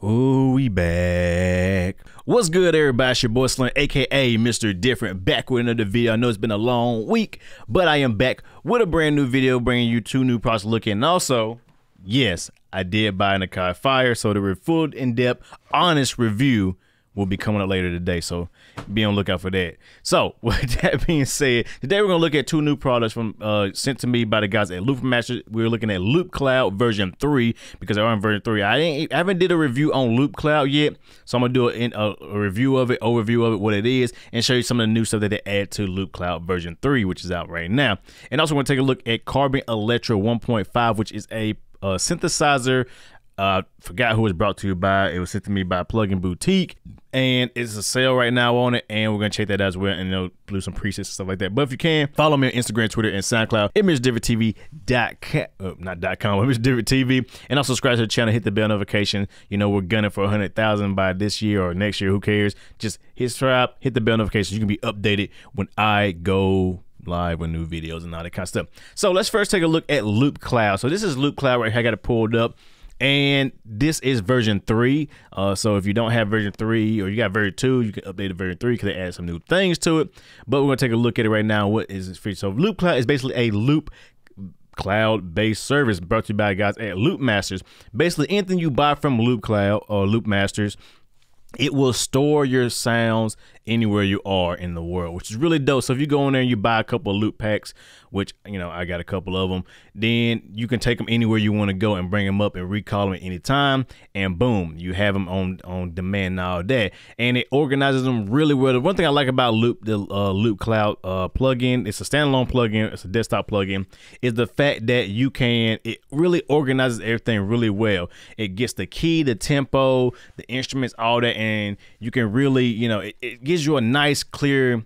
Ooh, we back. What's good, everybody? It's your boy Slim, aka Mr. Different, back with another video. I know it's been a long week, but I am back with a brand new video, bringing you two new products to look at. And also, yes, I did buy an Akai Fire, so the full in-depth, honest review will be coming up later today, so be on the lookout for that. So with that being said, today we're gonna look at two new products from sent to me by the guys at Loopmaster. We're looking at Loopcloud version 3 because they're on version 3. I haven't did a review on Loopcloud yet, so I'm gonna do a review of it, overview of it, what it is, and show you some of the new stuff that they add to Loopcloud version 3, which is out right now. And also, we're gonna take a look at Carbon Electra 1.5, which is a synthesizer. Forgot who it was brought to you by. It was sent to me by Plugin Boutique, and it's a sale right now on it, and we're gonna check that out as well, and they'll do some presets and stuff like that. But if you can, follow me on Instagram, Twitter, and SoundCloud at MrDifferentTV.com, and also subscribe to the channel, hit the bell notification. You know, we're gunning for 100,000 by this year or next year, who cares? Just hit subscribe, hit the bell notification. You can be updated when I go live with new videos and all that kind of stuff. So let's first take a look at Loopcloud. So this is Loopcloud right here. I got it pulled up, and this is version 3. So if you don't have version 3 or you got version 2, you can update to version 3 because they add some new things to it. But we're gonna take a look at it right now. What is this feature? So Loopcloud is basically a loop cloud-based service brought to you by guys at Loopmasters. Basically, anything you buy from Loopcloud or Loopmasters, it will store your sounds anywhere you are in the world, which is really dope. So if you go in there and you buy a couple of loop packs, which, you know, I got a couple of them, then you can take them anywhere you want to go and bring them up and recall them at any time, and boom, you have them on demand and all that. And it organizes them really well. The one thing I like about Loopcloud plugin, it's a standalone plugin, it's a desktop plugin, is the fact that it really organizes everything really well. It gets the key, the tempo, the instruments, all that, and you can really, you know, it gives you a nice, clear,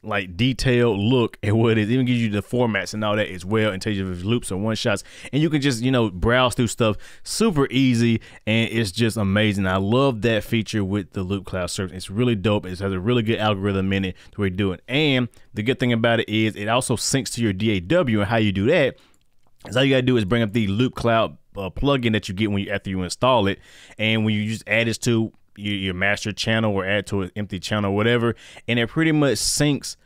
like detailed look at what it is. It even gives you the formats and all that as well, and tells you if it's loops or one shots, and you can just, you know, browse through stuff super easy, and it's just amazing. I love that feature with the Loopcloud service. It's really dope. It has a really good algorithm in it to where you do it, and the good thing about it is it also syncs to your DAW. And how you do that is all you gotta do is bring up the Loopcloud plugin that you get after you install it, and when you just add this to your master channel or add to an empty channel or whatever, and it pretty much syncs.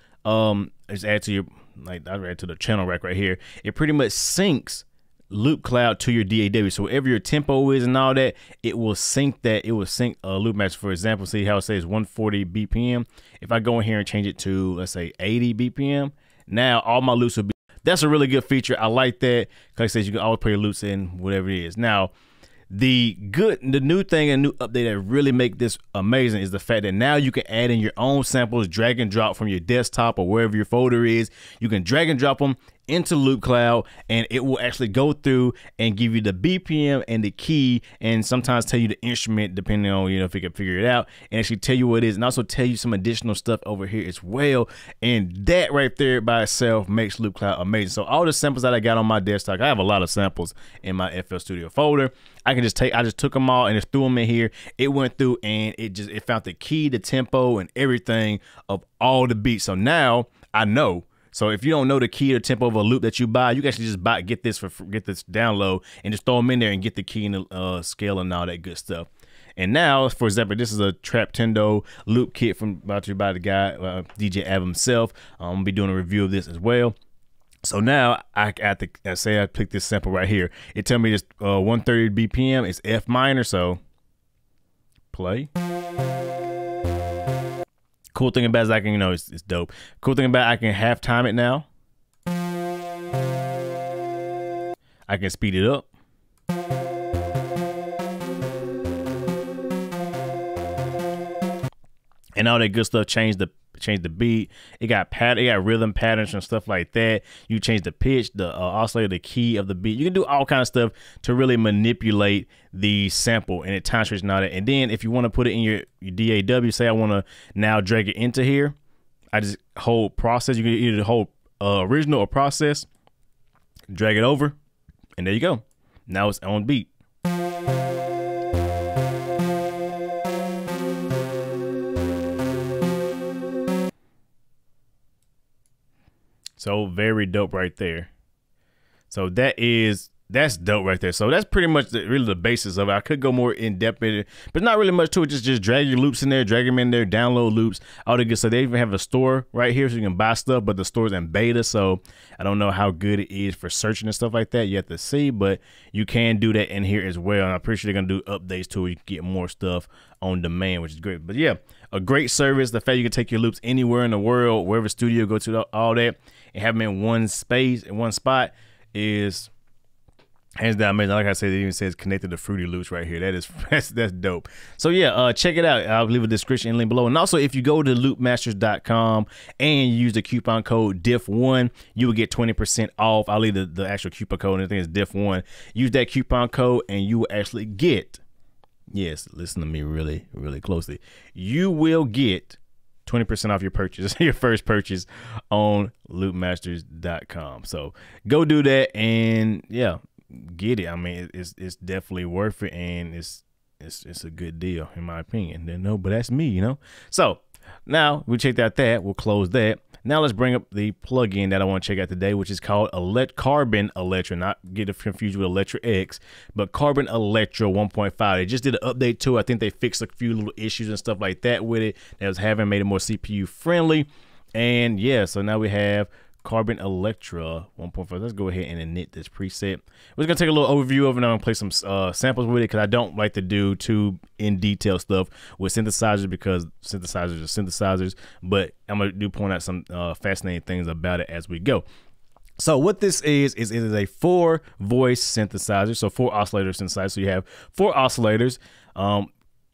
Just add to your, like, I add to the channel rack right here. It pretty much syncs Loopcloud to your DAW. So whatever your tempo is and all that, it will sync that. It will sync Loopmaster. For example, see how it says 140 BPM. If I go in here and change it to, let's say, 80 BPM, now all my loops will be. That's a really good feature. I like that because it says you can always put your loops in whatever it is. Now, the new thing and new update that really make this amazing is the fact that now you can add in your own samples, drag and drop from your desktop or wherever your folder is. You can drag and drop them into Loopcloud, and it will actually go through and give you the BPM and the key, and sometimes tell you the instrument depending on, you know, if you can figure it out, and actually tell you what it is, and also tell you some additional stuff over here as well. And that right there by itself makes Loopcloud amazing. So all the samples that I got on my desktop, I have a lot of samples in my FL Studio folder. I just took them all and just threw them in here. It went through and it found the key, the tempo, and everything of all the beats. So now I know. So if you don't know the key or tempo of a loop that you buy, you can actually just get this download and just throw them in there and get the key and the scale and all that good stuff. And now, for example, this is a Traptendo loop kit brought to you by the guy DJ Av himself. I'm gonna be doing a review of this as well. So now I say I pick this sample right here. It tell me it's 130 BPM. It's F minor. So play. Cool thing about it is I can, you know, it's dope. Cool thing about it, I can half time it now. I can speed it up. And all that good stuff. Change the beat. It got rhythm patterns and stuff like that. You change the pitch, the oscillator, the key of the beat. You can do all kind of stuff to really manipulate the sample, and it time switch and all that. And then if you want to put it in your DAW, say I want to now drag it into here, I just hold process. You can either hold original or process, drag it over, and there you go. Now it's on beat. So very dope right there. So that is That's dope right there. So that's pretty much really the basis of it. I could go more in depth in it, but not really much to it. Just drag your loops in there, drag them in there, download loops, all the good stuff. They even have a store right here so you can buy stuff, but the store's in beta, so I don't know how good it is for searching and stuff like that. You have to see, but you can do that in here as well. And I'm pretty sure they're gonna do updates to it. You can get more stuff on demand, which is great. But yeah, a great service. The fact you can take your loops anywhere in the world, wherever studio go to, all that, and have them in one space, in one spot is hands down amazing. Like I said, it even says connected to Fruity Loops right here. That is that's dope. So yeah, check it out. I'll leave a description link below. And also, if you go to loopmasters.com and use the coupon code diff1, you will get 20% off. I'll leave the actual coupon code, and I think it's diff1. Use that coupon code and you will actually get, yes, listen to me really, really closely. You will get 20% off your purchase, your first purchase on loopmasters.com. So go do that, and yeah, get it. I mean, it's definitely worth it, and it's a good deal in my opinion. No, but that's me, you know. So now we checked out that. We'll close that. Now let's bring up the plugin that I want to check out today, which is called Carbon Electra. Not get it confused with Electra X, but Carbon Electra 1.5. They just did an update to it. I think they fixed a few little issues and stuff like that with it that was having, made it more CPU friendly. And yeah, so now we have Carbon Electra 1.5. Let's go ahead and init this preset. We're gonna take a little overview of it, and I'm gonna play some samples with it, because I don't like to do too in detail stuff with synthesizers, because synthesizers are synthesizers. But I'm gonna point out some fascinating things about it as we go. So what this is it is a 4-voice synthesizer, so 4 oscillator synthesizer. So you have 4 oscillators.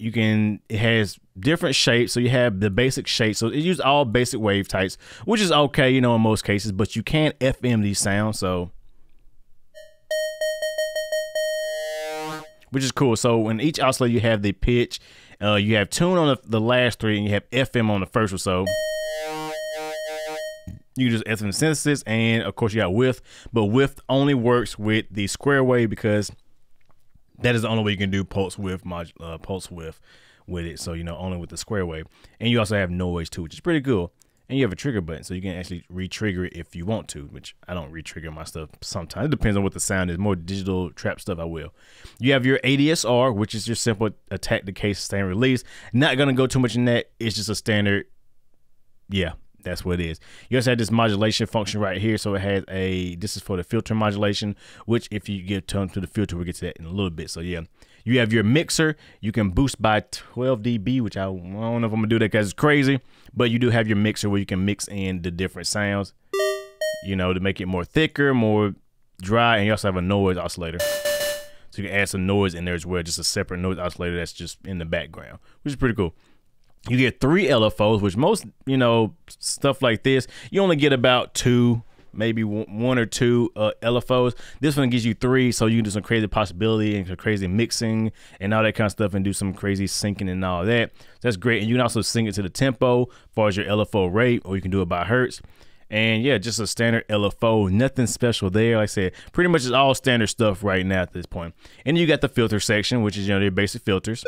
It has different shapes. So you have the basic shape. So it uses all basic wave types, which is okay, you know, in most cases, but you can FM these sounds. So, which is cool. So in each oscillator, you have the pitch, you have tune on the last 3, and you have FM on the first one. So you can just FM synthesis, and of course you got width, but width only works with the square wave, because that is the only way you can do pulse width with it. So, you know, only with the square wave. And you also have noise too, which is pretty cool. And you have a trigger button, so you can actually re-trigger it if you want to, which I don't re-trigger my stuff sometimes. It depends on what the sound is. More digital trap stuff, I will. You have your ADSR, which is your simple attack, decay, sustain, release. Not going to go too much in that. It's just a standard, yeah. That's what it is. You also have this modulation function right here. So it has this is for the filter modulation, which if you get turned to the filter, we'll get to that in a little bit. So yeah, you have your mixer. You can boost by 12 dB, which I don't know if I'm gonna do that because it's crazy, but you do have your mixer where you can mix in the different sounds, you know, to make it more thicker, more dry. And you also have a noise oscillator. So you can add some noise in there as well, just a separate noise oscillator that's just in the background, which is pretty cool. You get 3 LFOs, which most, you know, stuff like this, you only get about 2, maybe 1 or 2 LFOs. This one gives you 3, so you can do some crazy possibility and some crazy mixing and all that kind of stuff, and do some crazy syncing and all that. That's great. And you can also sync it to the tempo as far as your LFO rate, or you can do it by hertz. And yeah, just a standard LFO, nothing special there. Like I said, pretty much it's all standard stuff right now at this point. And you got the filter section, which is, you know, your basic filters.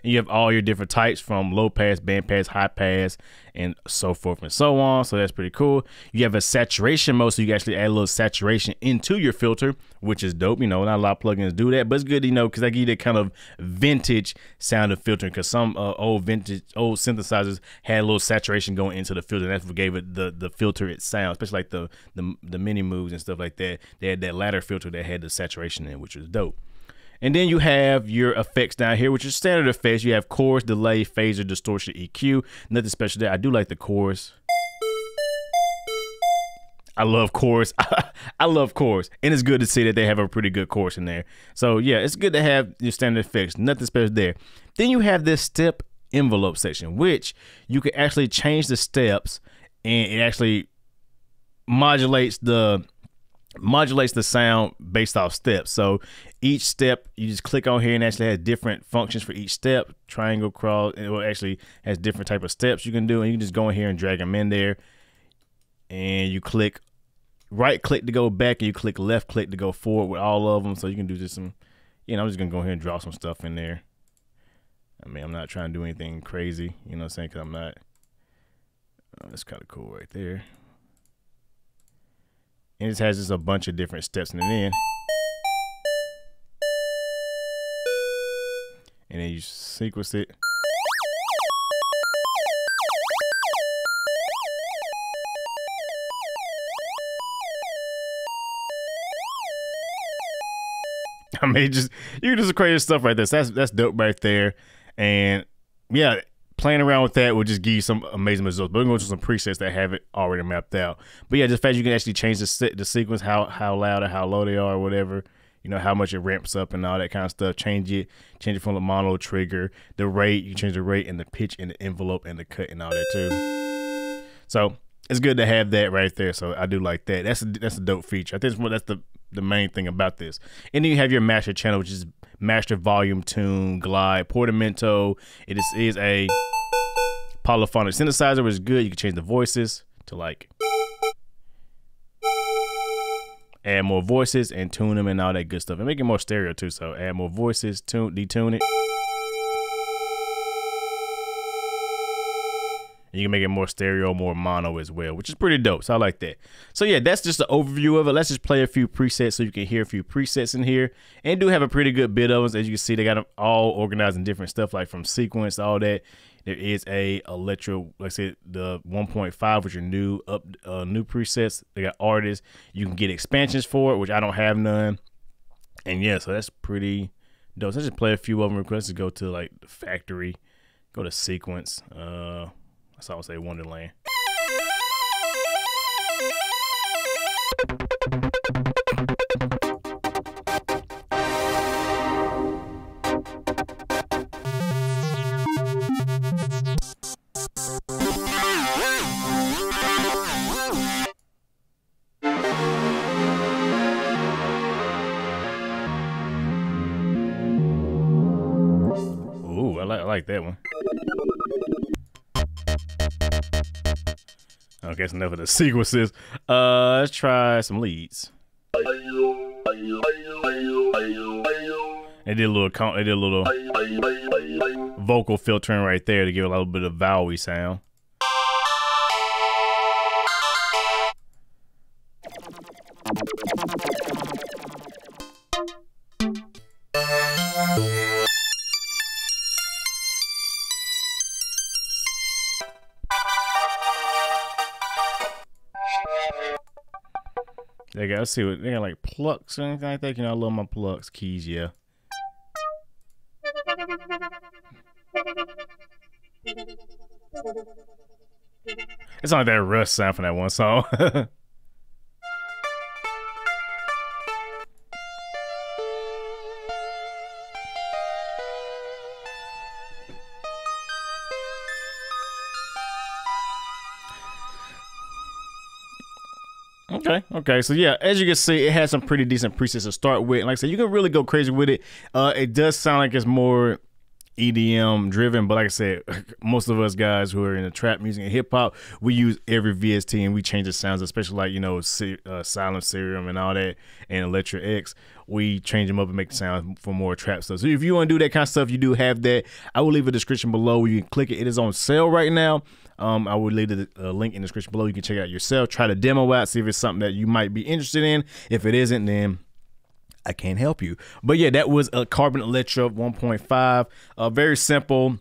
And you have all your different types, from low pass, band pass, high pass, and so forth and so on. So that's pretty cool. You have a saturation mode, so you can actually add a little saturation into your filter, which is dope. You know, not a lot of plugins do that, but it's good, you know, because they give you that kind of vintage sound of filtering. Because some old synthesizers had a little saturation going into the filter, and that's what gave it the filter its sound, especially like the mini moves and stuff like that. They had that ladder filter that had the saturation in it, which was dope. And then you have your effects down here, which is standard effects. You have chorus, delay, phaser, distortion, EQ. Nothing special there. I do like the chorus. I love chorus. I love chorus. And it's good to see that they have a pretty good chorus in there. So yeah, it's good to have your standard effects. Nothing special there. Then you have this step envelope section, which you can actually change the steps, and it actually modulates the sound based off steps. So each step, you just click on here, and actually has different functions for each step. Triangle, cross, and it actually has different type of steps you can do, and you can just go in here and drag them in there, and you click right click to go back, and you click left click to go forward with all of them. So you can do just some, you know, I'm just gonna go ahead and draw some stuff in there. I mean, I'm not trying to do anything crazy, you know what I'm saying, because I'm not. That's kind of cool right there. and it has just a bunch of different steps in the end. And then you sequence it. I mean, just you can just create stuff like this. That's dope right there. And yeah, playing around with that will just give you some amazing results. But we're going to go to some presets that have it already mapped out. But yeah, just the fact you can actually change the sequence, how loud or how low they are or whatever. You know, how much it ramps up and all that kind of stuff. Change it from the mono trigger, the rate. You can change the rate and the pitch and the envelope and the cut and all that too. So it's good to have that right there. So I do like that. That's a dope feature. I think that's the main thing about this. And then you have your master channel, which is master volume, tune, glide, portamento. It is a polyphonic synthesizer, which is good. You can change the voices to like add more voices and tune them and all that good stuff, and make it more stereo too. So add more voices, detune it. You can make it more stereo, more mono as well, which is pretty dope. So I like that. So yeah, that's just the overview of it. Let's just play a few presets so you can hear a few presets in here. And do have a pretty good bit of them. As you can see, they got them all organized in different stuff, like from sequence, all that. There is a Electra, like I said, the 1.5, which are new presets. They got artists. You can get expansions for it, which I don't have none. And yeah, so that's pretty dope. So let's just play a few of them. Let's just go to like the factory, go to sequence. That's all I say, Wonderland. Ooh, I like that one. Okay, that's enough of the sequences. Let's try some leads. They did a little vocal filtering right there to give a little bit of vowel-y sound. They got, let's see what they got, like plucks or anything like that. You know, I love my plucks keys, yeah. It's not like that Rush sound from that one song. Okay, so yeah, as you can see, it has some pretty decent presets to start with. And like I said, you can really go crazy with it. It does sound like it's more EDM driven, but like I said, most of us guys who are in the trap music and hip hop, we use every VST and we change the sounds, especially like, you know, Silent Serum and all that, and Electra X. We change them up and make the sound for more trap stuff. So if you want to do that kind of stuff, you do have that. I will leave a description below where you can click it. It is on sale right now. I will leave the link in the description below. You can check it out yourself. Try the demo out, see if it's something that you might be interested in. If it isn't, then I can't help you. But yeah, that was a Carbon Electra 1.5. Very simple,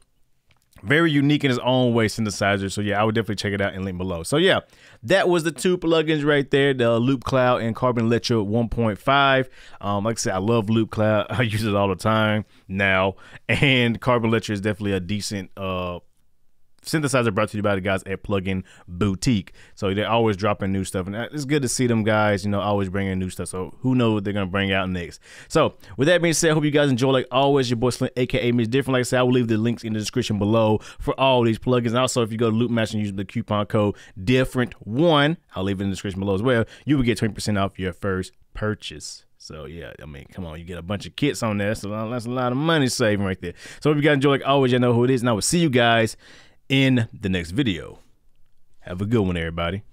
very unique in its own way synthesizer. So yeah, I would definitely check it out and link below. So yeah, that was the two plugins right there, the Loopcloud and Carbon Electra 1.5. Like I said, I love Loopcloud. I use it all the time now. And Carbon Electra is definitely a decent synthesizer brought to you by the guys at Plugin Boutique. So they're always dropping new stuff, and it's good to see them guys, you know, always bringing new stuff. So who knows what they're gonna bring out next. So with that being said, I hope you guys enjoy. Like always, your boy Slim, aka MrDifferent. Like I said, I will leave the links in the description below for all these plugins. And also, if you go to Loopmaster and use the coupon code Different1, I'll leave it in the description below as well. You will get 20% off your first purchase. So yeah, I mean, come on, you get a bunch of kits on there. So that's a lot of money saving right there. So if you guys enjoy, like always, you know who it is, and I will see you guys in the next video. Have a good one, everybody.